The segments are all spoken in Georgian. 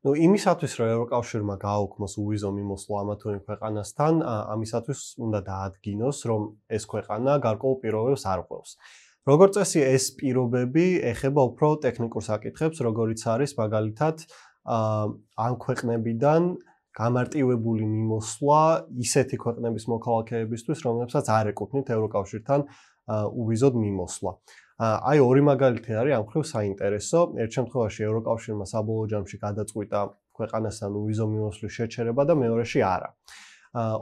ნუ იმისათვის რომ ევროკავშირმა გააუქმოს უვიზო მიმოსვლა ამა თუ იმ ქვეყანასთან, ამისათვის უნდა დაადგინოს, რომ ეს ქვეყანა გარკვეულ პირობებს არ ყვევს. როგორც წესი, ეს პირობები ეხება უფრო ტექნიკურ საკითხებს, როგორიც არის მაგალითად ამ ქვეყნებიდან გამარტივებული მიმოსვლა ისეთი ქვეყნების მოქალაქეებისთვის, რომლებსაც არ ეკუთვნით ევროკავშირთან უვიზოდ მიმოსვლა. აი ორი მაგალითი არის ამ მხრივ საინტერესო. ერთ შემთხვევაში ევროკავშირმა საბოლოო ჯამში გადაწყვიტა ქვეყანასთან უვიზო მიმოსვლის შეჩერება და მეორეში არა.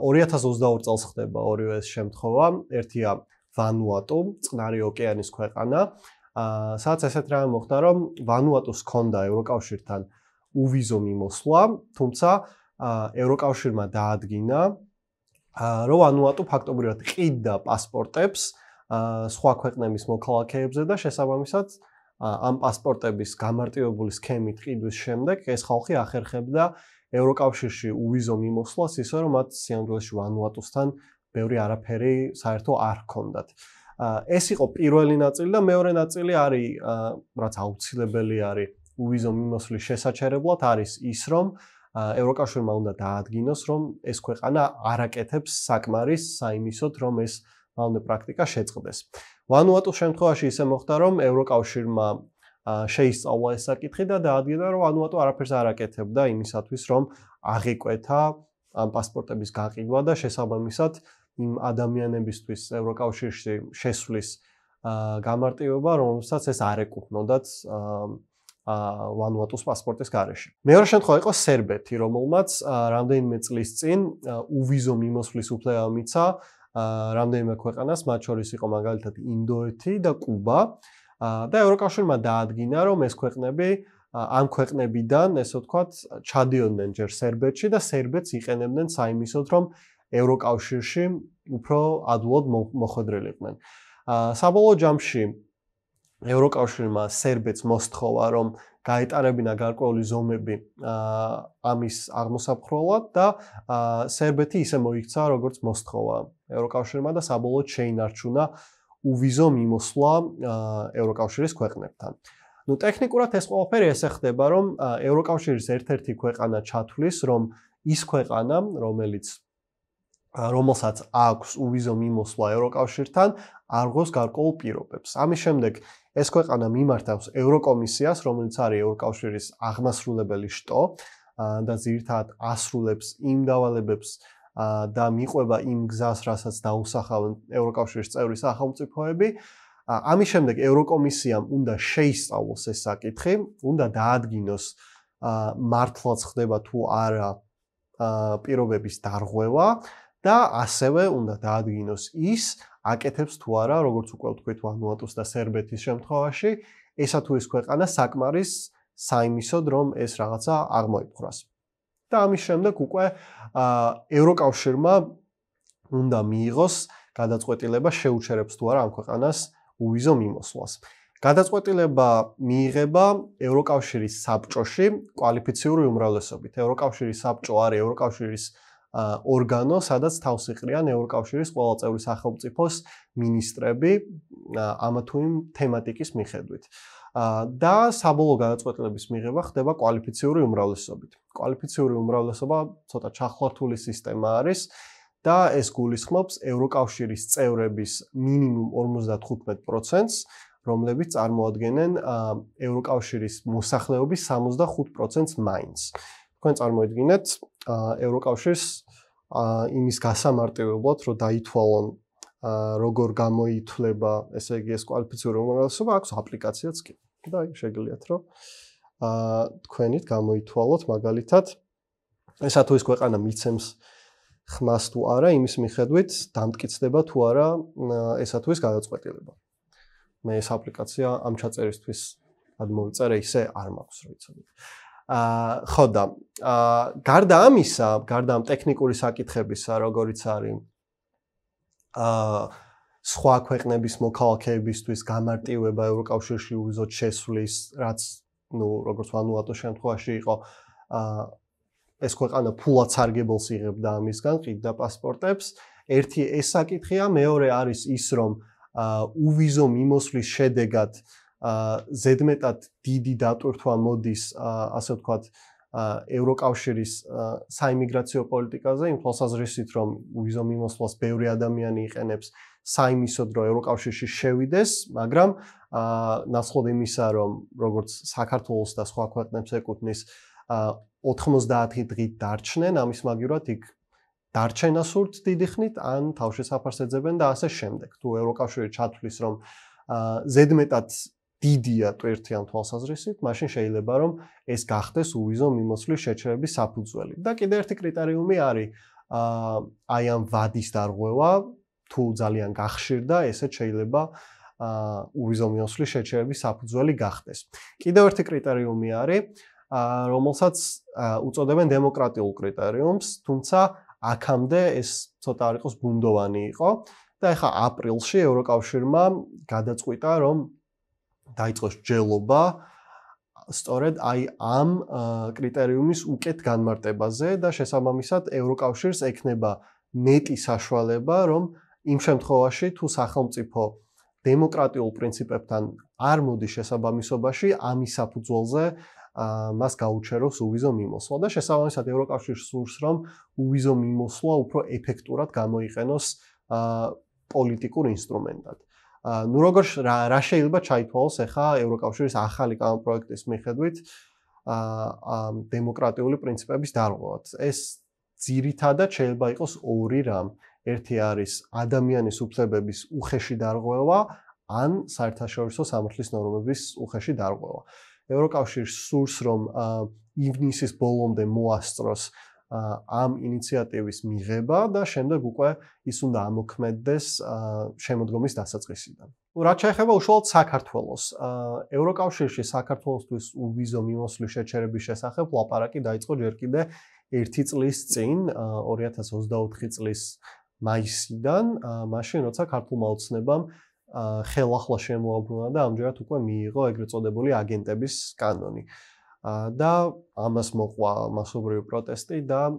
2022 წელს ხდება ორივე ეს შემთხვევა. ერთია ვანუატუ, წყნარი ოკეანის ქვეყანა, სადაც ესეთ რამე მოხდა, რომ ვანუატუს ჰქონდა ევროკავშირთან უვიზო მიმოსვლა, თუმცა ევროკავშირმა დაადგინა, რომ ვანუატუ ფაქტობრივად ყიდდა პასპორტებს სხვა ქვეყნების მოქალაქეებზე და შესაბამისად ამ პასპორტების გამარტივებული სქემით ყიდვის შემდეგ ეს ხალხი ახერხებდა ევროკავშირში უვიზო მიმოსვლას, ისე რომ მათ სიამოვნებაში ვანუატუსთან ბევრი არაფერი საერთო არ ჰქონდათ. ეს იყო პირველი ნაწილი და მეორე ნაწილი არის, რაც აუცილებელი არის უვიზო მიმოსვლის შესაჩერებლად, არის ის, რომ ევროკავშირმა უნდა დაადგინოს, რომ ეს ქვეყანა არ აკეთებს საკმარის საიმისოდ, რომ ეს მალე პრაქტიკა შეწყდეს. ვანუატუს შემთხვევაში ისე მოხდა, რომ ევროკავშირმა შეისწავლა ეს საკითხი და დაადგინა, რომ ვანუატუ არაფერს არ აკეთებდა იმისათვის, რომ აღიკვეთა ამ პასპორტების გაყიდვა და შესაბამისად იმ ადამიანებისთვის ევროკავშირში შესვლის გამარტივება, რომელსაც ეს არ ეკუთვნოდათ ვანუატუს პასპორტის გარეშე. მეორე შემთხვევა იყო სერბეთი, რომელმაც რამდენიმე წლის წინ უვიზო მიმოსვლის უფლება მიცა რამდენიმე ქვეყანას, მათ შორის იყო მაგალითად ინდოეთი და კუბა და ევროკავშირმა დაადგინა, რომ ეს ქვეყნები ამ ქვეყნებიდან, ესე ვთქვათ, ჩადიოდნენ ჯერ სერბეთში და სერბეთს იყენებდნენ საიმისოდ, რომ ევროკავშირში უფრო ადვილად მოხვედრილიყვნენ. საბოლოო ჯამში ევროკავშირმა სერბეთს მოსთხოვა, რომ გაეტარებინა გარკვეული ზომები ამის აღმოსაფხვრელად და სერბეთი ისე მოიქცა, როგორც მოსთხოვა ევროკავშირმა და საბოლოოდ შეინარჩუნა უვიზო მიმოსვლა ევროკავშირის ქვეყნებთან. ნუ ტექნიკურად ეს ყველაფერი ესე ხდება, რომ ევროკავშირის ერთ-ერთი ქვეყანა ჩათვლის, რომ ის ქვეყანა, რომელსაც აქვს უვიზო მიმოსვლა ევროკავშირთან, არ ღვევს გარკვეულ პირობებს. ამის შემდეგ ეს ქვეყანა მიმართავს ევროკომისიას, რომელიც არის ევროკავშირის აღმასრულებელი შტო და ძირითადად ასრულებს იმ დავალებებს და მიყვება იმ გზას, რასაც დაუსახავენ ევროკავშირის წევრი სახელმწიფოები. ამის შემდეგ ევროკომისიამ უნდა შეისწავლოს ეს საკითხი, უნდა დაადგინოს მართლაც ხდება თუ არა პირობების დარღვევა და ასევე უნდა დაადგინოს ის, აკეთებს თუ არა, როგორც უკვე ვთქვით ვანუატუს და სერბეთის შემთხვევაში, ესა თუ ის ქვეყანა საკმარის საიმისოდ, რომ ეს რაღაცა აღმოიფხვრას. და ამის შემდეგ უკვე ევროკავშირმა უნდა მიიღოს გადაწყვეტილება შეუჩერებს თუ არა ამ ქვეყანას უვიზო მიმოსვლას. გადაწყვეტილება მიიღება ევროკავშირის საბჭოში კვალიფიციური უმრავლესობით. ევროკავშირის საბჭო არის ევროკავშირის ორგანო, სადაც თავს იყრიან ევროკავშირის ყველა წევრი სახელმწიფოს მინისტრები ამა თუ იმ თემატიკის მიხედვით. და საბოლოო გადაწყვეტილების მიღება ხდება კვალიფიციური უმრავლესობით. კვალიფიციური უმრავლესობა ცოტა ჩახლართული სისტემა არის და ეს გულისხმობს ევროკავშირის წევრების მინიმუმ 55%-ს, რომლებიც წარმოადგენენ ევროკავშირის მოსახლეობის 65%-ს მაინც. თქვენ წარმოიდგინეთ ევროკავშირს იმის გასამარტივებლად, რომ დაითვალონ როგორ გამოითვლება, ესე იგი ეს კვალიფიციური უმრავლესობა, აქვს აპლიკაციაც კი. და შეგიძლიათ რომ თქვენით გამოითვალოთ მაგალითად ესა თუ ის ქვეყანა მიცემს ხმას თუ არა, იმის მიხედვით დამტკიცდება თუ არა ესა თუ ის გადაწყვეტილება. მე ეს აპლიკაცია ამ ჩაწერისთვის გადმოვიწერე, ისე არ მაქვს რა ვიცოდეთ. ხო და გარდა ამისა, გარდა ამ ტექნიკური საკითხებისა, როგორიც არის სხვა ქვეყნების მოქალაქეებისთვის გამარტივება ევროკავშირში უვიზოდ შესვლის, რაც როგორც ვანუატუს შემთხვევაში იყო, ეს ქვეყანა ფულად სარგებელს იღებდა ამისგან, ყიდდა პასპორტებს. ერთი ეს საკითხია, მეორე არის ის, რომ უვიზო მიმოსვლის შედეგად ზედმეტად დიდი დატვირთვა მოდის, ასე ვთქვათ, ევროკავშირის საიმიგრაციო პოლიტიკაზე, იმ თვალსაზრისით, რომ უვიზო მიმოსვლას ბევრი ადამიანი იყენებს საიმისოდ, რომ ევროკავშირში შევიდეს, მაგრამ ნაცვლად იმისა, რომ როგორც საქართველოს და სხვა ქვეყნებს ეკუთვნის 90 დღით დარჩნენ, ამის მაგივრად იქ დარჩენა სურთ დიდი ხნით, ან თავში საფარს ეძებენ და ასე შემდეგ. თუ ევროკავშირი ჩათვლის, რომ ზედმეტად დიდია ტვირთიან თვალსაზრისით, მაშინ შეიძლება რომ ეს გახდეს უვიზო მიმოსვლის შეჩერების საფუძველი. და კიდევ ერთი კრიტერიუმი არის აი ამ ვადის დარღვევა, თუ ძალიან გახშირდა, ესეც შეიძლება უვიზო მიმოსვლის შეჩერების საფუძველი გახდეს. კიდევ ერთი კრიტერიუმი არის, რომელსაც უწოდებენ დემოკრატიულ კრიტერიუმს, თუმცა აქამდე ეს ცოტა არ იყოს ბუნდოვანი იყო და ეხლა აპრილში ევროკავშირმა გადაწყვიტა, რომ დაიწყოს ჯელობა სწორედ აი ამ კრიტერიუმის უკეთ განმარტებაზე და შესაბამისად ევროკავშირს ექნება მეტი საშუალება, რომ იმ შემთხვევაში თუ სახელმწიფო დემოკრატიულ პრინციპებთან არ მოდის შესაბამისობაში, ამის საფუძველზე მას გაუჩეროს უვიზო მიმოსვლა და შესაბამისად ევროკავშირს სურს, რომ უვიზო მიმოსვლა უფრო ეფექტურად გამოიყენოს პოლიტიკურ ინსტრუმენტად. ნუ როგორ რა შეიძლება ჩაითვალოს ახლა ევროკავშირის ახალი კანონპროექტის მიხედვით დემოკრატიული პრინციპების დარღვევად. ეს ძირითადად შეიძლება იყოს ორი რამ. ერთი არის ადამიანის უფლებების უხეში დარღვევა, ან საერთაშორისო სამართლის ნორმების უხეში დარღვევა. ევროკავშირს სურს, რომ ივნისის ბოლომდე მოასწროს ამ ინიციატივის მიღება და შემდეგ უკვე ის უნდა ამოქმედდეს შემოდგომის დასაწყისიდან. რაც შეეხება უშუალოდ საქართველოს, ევროკავშირში საქართველოსთვის უვიზო მიმოსვლის შეჩერების შესახებ ლაპარაკი დაიწყო ჯერ კიდე 1 წლის წინ, 2024 წლის მაისიდან, მაშინ როცა ქართულმა ოცნებამ ხელახლა შემოაბრუნა და ამჯერად უკვე მიიღო ეგრეთ წოდებული აგენტების კანონი. და ამას მოყვა მასობრივი პროტესტი და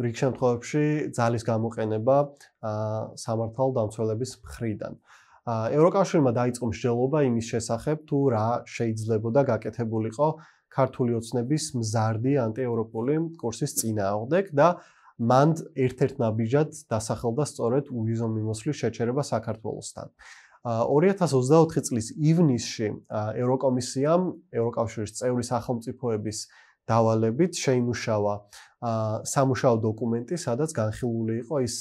რიგ შემთხვევებში ძალის გამოყენება სამართალდამცველების მხრიდან. ევროკავშირმა დაიწყო მსჯელობა იმის შესახებ, თუ რა შეიძლებოდა გაკეთებულიყო ქართული ოცნების მზარდი ანტიევროპული კურსის წინააღმდეგ და მან ერთ-ერთ ნაბიჯად დასახელდა სწორედ უვიზო მიმოსვლის შეჩერება საქართველოსთან. 2024 წლის ივნისში ევროკომისიამ ევროკავშირის წევრი სახელმწიფოების დავალებით შეიმუშავა სამუშაო დოკუმენტი, სადაც განხილული იყო ის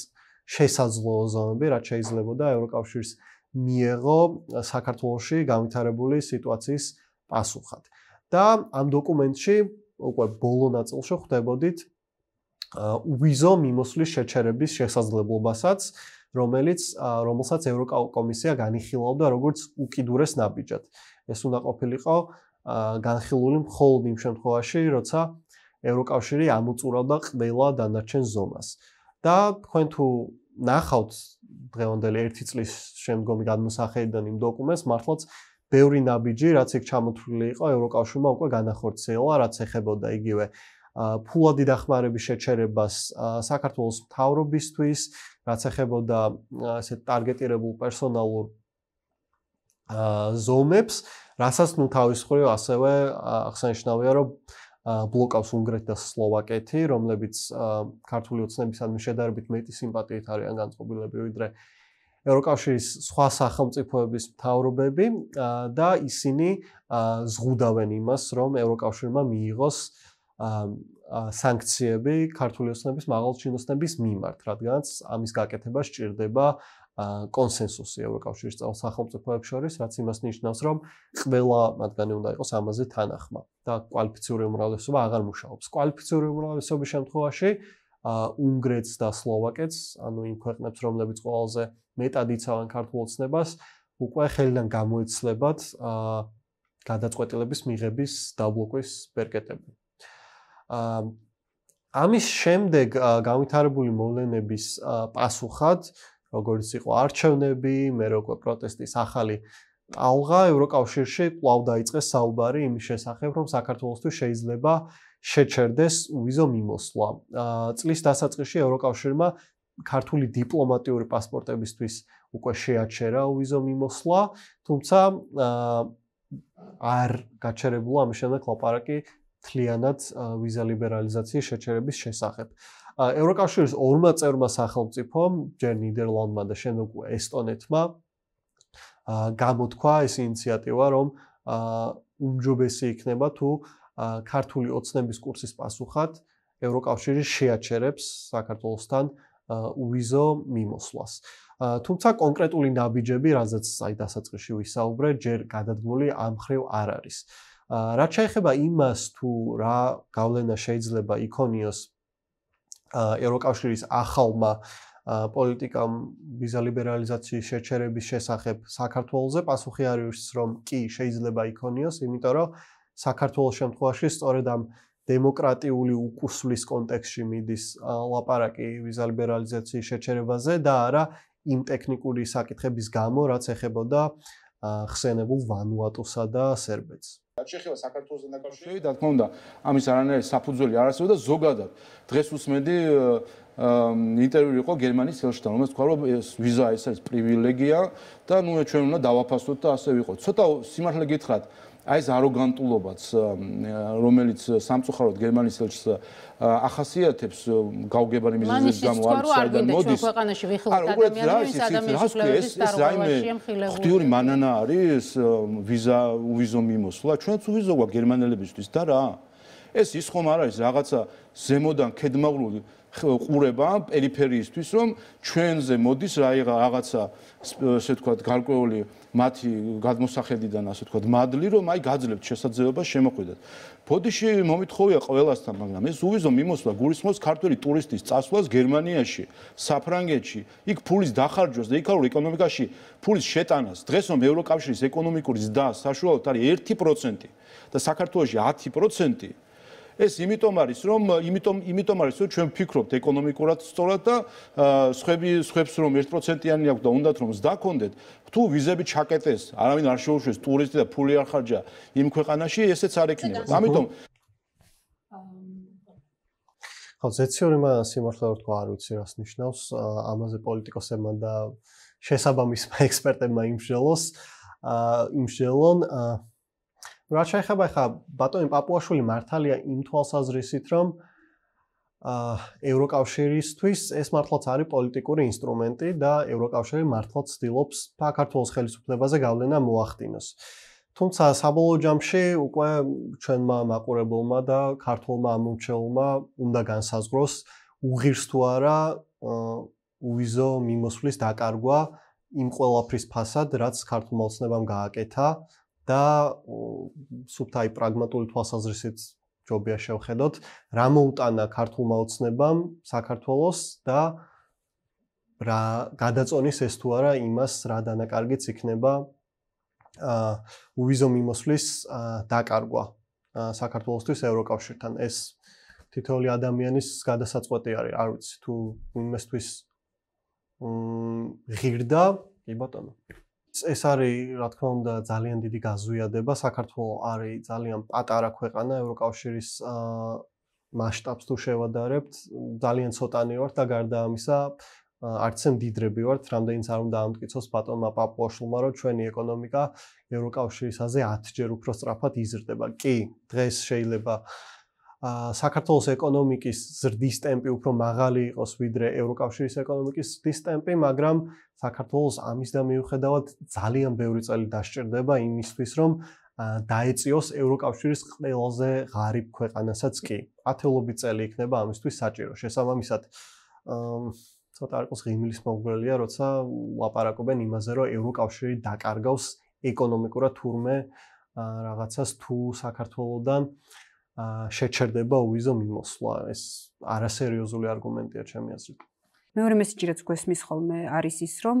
შესაძლო ზონები, რაც შეიძლებოდა ევროკავშირის მიეღო საქართველოში განვითარებული სიტუაციის პასუხად. და ამ დოკუმენტში უკვე ბოლო ნაწილში ხვდებოდით უვიზო მიმოსვლის შეჩერების შესაძლებლობასაც, რომელსაც ევროკომისია განიხილავდა როგორც უკიდურეს ნაბიჯად. ეს უნდა ყოფილიყო განხილული მხოლოდ იმ შემთხვევაში, როცა ევროკავშირი ამოწურავდა ყველა დანარჩენ ზონას. და თქვენ თუ ნახავთ დღევანდელი 1 წლის შემდგომი გადმოსახედიდან იმ დოკუმენტს, მართლაც ბევრი ნაბიჯი, რაც იქ ჩამოთვლილი იყო, ევროკავშირმა უკვე განახორციელა, რაც ეხებოდა იგივე ფულადი დახმარების შეჩერებას საქართველოს მთავრობისთვის, რაც ეხებოდა ესე ტარგეტირებულ პერსონალურ ზომებს, რასაც ნუ თავის მხრივ ასევე აღსანიშნავია, რომ ბლოკავს უნგრეთი და სლოვაკეთი, რომლებიც ქართული ოცნებისადმი შედარებით მეტი სიმპათიით არიან განწყობილები, ვიდრე ევროკავშირის სხვა სახელმწიფოების მთავრობები და ისინი ზღუდავენ იმას, რომ ევროკავშირმა მიიღოს სანქციები ქართული ოცნების მაღალჩინოსნების მიმართ, რადგანაც ამის გაკეთება სჭირდება კონსენსუსი ევროკავშირის წევრ სახელმწიფოებს შორის, რაც იმას ნიშნავს, რომ ყველა მათგანი უნდა იყოს ამაზე თანახმა და კვალიფიციური უმრავლესობა აღარ მუშაობს. კვალიფიციური უმრავლესობის შემთხვევაში უნგრეთს და სლოვაკეთს, ანუ იმ ქვეყნებს, რომლებიც ყველაზე მეტად იცავენ ქართულ ოცნებას, უკვე ხელიდან გამოეცლებათ გადაწყვეტილების მიღების დაბლოკვის ბერკეტები. ამის შემდეგ განვითარებული მოვლენების პასუხად, როგორც იყო არჩევნები, მე უკვე პროტესტის ახალი ტალღა, ევროკავშირში კვლავ დაიწყეს საუბარი იმის შესახებ, რომ საქართველოსთვის შეიძლება შეჩერდეს უვიზო მიმოსვლა. წლის დასაწყისში ევროკავშირმა ქართული დიპლომატიური პასპორტებისთვის უკვე შეაჩერა უვიზო მიმოსვლა, თუმცა არ გაჩერებულა ამის შემდეგ ლაპარაკი თლიანად ვიზა ლიბერალიზაციის შეჩერების შესახებ. ევროკავშირის ორმა წევრმა სახელმწიფომ, ჯერ ნიდერლანდმა და შემდეგ ესტონეთმა გამოთქვა ეს ინიციატივა, რომ უმჯობესი იქნება თუ ქართული ოცნების კურსის პასუხად ევროკავშირი შეაჩერებს საქართველოსთან უვიზო მიმოსვლას. თუმცა კონკრეტული ნაბიჯები, რაზეც დასაწყისში ვისაუბრე, ჯერ გადადგმული ამ მხრივ არ არის. რაც შეეხება იმას, თუ რა გავლენა შეიძლება იქონიოს ევროკავშირის ახალმა პოლიტიკამ ვიზა ლიბერალიზაციის შეჩერების შესახებ საქართველოზე, პასუხი არის, რომ კი შეიძლება იქონიოს, იმიტომ რომ საქართველოს შემთხვევაში სწორედ ამ დემოკრატიული უკუსვლის კონტექსტში მიდის ლაპარაკი ვიზა ლიბერალიზაციის შეჩერებაზე და არა იმ ტექნიკური საკითხების გამო, რაც ეხებოდა ხსენებულ ვანუატუსა და სერბეთს. რაც შეეხება საქართველოსთან დაკავშირებით, რა თქმა უნდა, ამის არანაირი საფუძველი არ არსებობს და ზოგადად დღეს უსმენდი ინტერვიუ იყო გერმანიის ელჩთან, რომელსაც თქვა, რომ ვიზა ეს არის პრივილეგია და ნუ ჩვენ უნდა დავაფასოთ და ასე ვიყოთ. ცოტა სიმართლე გითხრათ, აი ეს აროგანტულობაც, რომელიც სამწუხაროდ გერმანიის ელჩს ახასიათებს გაუგებარი მიზეზების გამო არის საიდან მოდის. ღვთიური მანანა არის ვიზა უვიზო მიმოსვლა, ჩვენც უვიზო გვაქვს გერმანელებისთვის და რა? ეს ის ხომ არ არის რაღაცა ზემოდან ქედმაღლული ყურება პერიფერიისთვის, რომ ჩვენზე მოდის რაღაცა ესე ვთქვათ გარკვეული მათი გადმოსახედიდან ასე ვთქვათ მადლი, რომ აი გაძლევთ შესაძლებლობას შემოხვიდეთ. ბოდიში მომითხოვია ყველასთან, მაგრამ ეს უვიზო მიმოსვლა გულისხმობს ქართველი ტურისტის წასვლას გერმანიაში, საფრანგეთში, იქ ფულის დახარჯვას და იქ ეკონომიკაში ფულის შეტანას. დღეს რომ ევროკავშირის ეკონომიკური ზრდა საშუალოდ არის 1% და საქართველოში 10%. ეს იმიტომ არის, რომ ჩვენ ვფიქრობთ ეკონომიკურად სწორად და სხვებს რომ 1%-იანი აქვს და უნდათ რომ ზრდა ქონდეთ, თუ ვიზები ჩაკეტეს, არავინ არ შეუშვეს ტურისტი და ფული არ ხარჯა იმ ქვეყანაში, ესეც არ ექნება. ამიტომ ხო, ზეციური სიმართლე ვთქვა, არ ვიცი რას ნიშნავს, ამაზე პოლიტიკოსებმა და შესაბამისმა ექსპერტებმა იმსჯელონ. რაც შეეხება ხა ბატონი პაპუაშვილი მართალია იმ თვალსაზრისით, რომ ევროკავშირისთვის ეს მართლაც არის პოლიტიკური ინსტრუმენტი და ევროკავშირი მართლაც ცდილობს საქართველოს ხელისუფლებაზე გავლენა მოახდინოს. თუმცა საბოლოო ჯამში უკვე ჩვენმა მაყურებელმა და ქართველმა ამომრჩევლმა უნდა განსაზღვროს უღირს თუ არა უვიზო მიმოსვლის დაკარგვა იმ ყველაფრის ფასად, რაც ქართულმა ოცნებამ გააკეთა და სუფთა პრაგმატული თვალსაზრისით ჯობია შევხედოთ, რა მოუტანა ქართულმა ოცნებამ საქართველოს და რა გადაწონის ეს თუ არა იმას, რა დანაკარგიც იქნება უვიზო მიმოსვლის დაკარგვა საქართველოსთვის ევროკავშირთან. ეს თითოეული ადამიანის გადასაწყვეტი არის, არ ვიცი თუ იმისთვის ღირდა, კი ბატონო. ეს არის, რა თქმა უნდა, ძალიან დიდი გაზვიადება. საქართველო არის ძალიან პატარა ქვეყანა ევროკავშირის მასშტაბს თუ შევადარებთ, ძალიან ცოტანი ვართ და გარდა ამისა, არც მდიდრები ვართ, რამდენიც არ უნდა ამტკიცოს ბატონმა პაპუაშვილმა, რომ ჩვენი ეკონომიკა ევროკავშირისაზე 10-ჯერ უფრო სწრაფად იზრდება. კი, დღეს შეიძლება საქართველოს ეკონომიკის ზრდის ტემპი უფრო მაღალი იყოს ვიდრე ევროკავშირის ეკონომიკის ზრდის ტემპი, მაგრამ საქართველოს ამის და მიუხედავად ძალიან ბევრი წელი დასჭირდება იმისთვის, რომ დაეწიოს ევროკავშირის ყველაზე ღარიბ ქვეყანასაც კი. ათეულობით წელი იქნება ამისთვის საჭირო. შესაბამისად, ცოტა არ იყოს ღიმილის მომგვრელია, როცა ლაპარაკობენ იმაზე, რომ ევროკავშირი დაკარგავს ეკონომიკურად თურმე რაღაცას თუ საქართველოსთან შეჩერდება უვიზო მიმოსვლა. ეს არასერიოზული არგუმენტია ჩემი აზრით. მეორე მესიჯი რაც გვესმის ხოლმე არის ის, რომ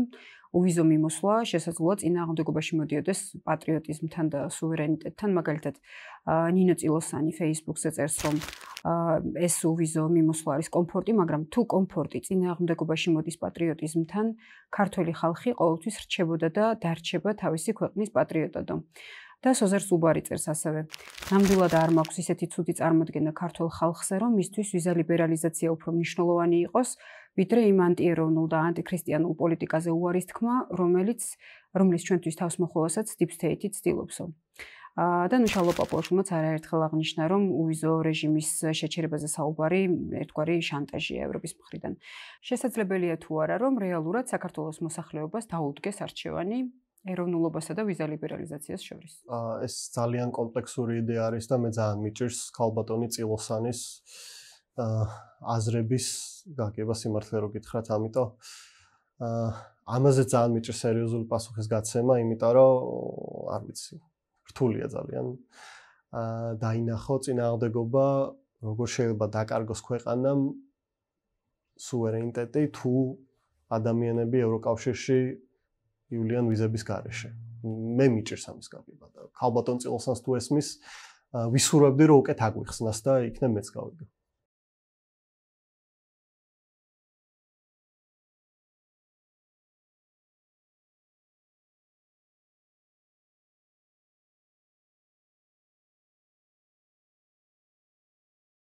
უვიზო მიმოსვლა შესაძლოა წინააღმდეგობაში მოდიოდეს პატრიოტიზმთან და სუვერენიტეტთან. მაგალითად, ნინო წილოსანი Facebook-ზე წერს, რომ ეს უვიზო მიმოსვლა არის კომფორტი, მაგრამ თუ კომფორტი წინააღმდეგობაში მოდის პატრიოტიზმთან, ქართველი ხალხი ყოველთვის რჩებოდა და დარჩება თავისი ქვეყნის პატრიოტადო. და სოზერ სუბარი წერს ასევე. ნამდვილად არ მაქვს ისეთი ცუდი წარმოდგენა ქართულ ხალხზე, რომ მისთვის ვიზა ლიბერალიზაცია უფრო მნიშვნელოვანი იყოს, ვიდრე იმ ანტიეროვნულ და ანტიქრისტიანულ პოლიტიკაზე უარის თქმა, რომლის ჩვენთვის თავს მოხმოვასაც Deep State-ი ცდილობსო. და ნუშალო პაპუაშვილმაც არაერთხელ აღნიშნა, რომ უვიზო რეჟიმის შეჩერებაზე საუბარი ერთგვარი შანტაჟია ევროპის მხრიდან. შესაძლებელია თუ არა, რომ რეალურად საქართველოს მოსახლეობას დაუდგეს არჩევანი ეროვნულობასა და ვიზა ლიბერალიზაციას შორის. ეს ძალიან კომპლექსური იდეა არის და მე ძალიან მიჭირს ქალბატონი წილოსანის აზრების გაგება სიმართლე რო გითხრათ, ამიტომ ამაზე ძალიან მიჭირს სერიოზული პასუხის გაცემა, იმიტომ რომ არ ვიცი, რთულია ძალიან დაინახო წინააღმდეგობა, როგორ შეიძლება დაკარგოს ქვეყანამ სუვერენიტეტი თუ ადამიანები ევროკავშირში ივლიან ვიზების გარეშე. მე მიჭირს ამის გაგება და ქალბატონ წილოსანს თუ ესმის ვისურვებდი რომ უკეთ აგვიხსნას და იქნებ მეც გავიგო.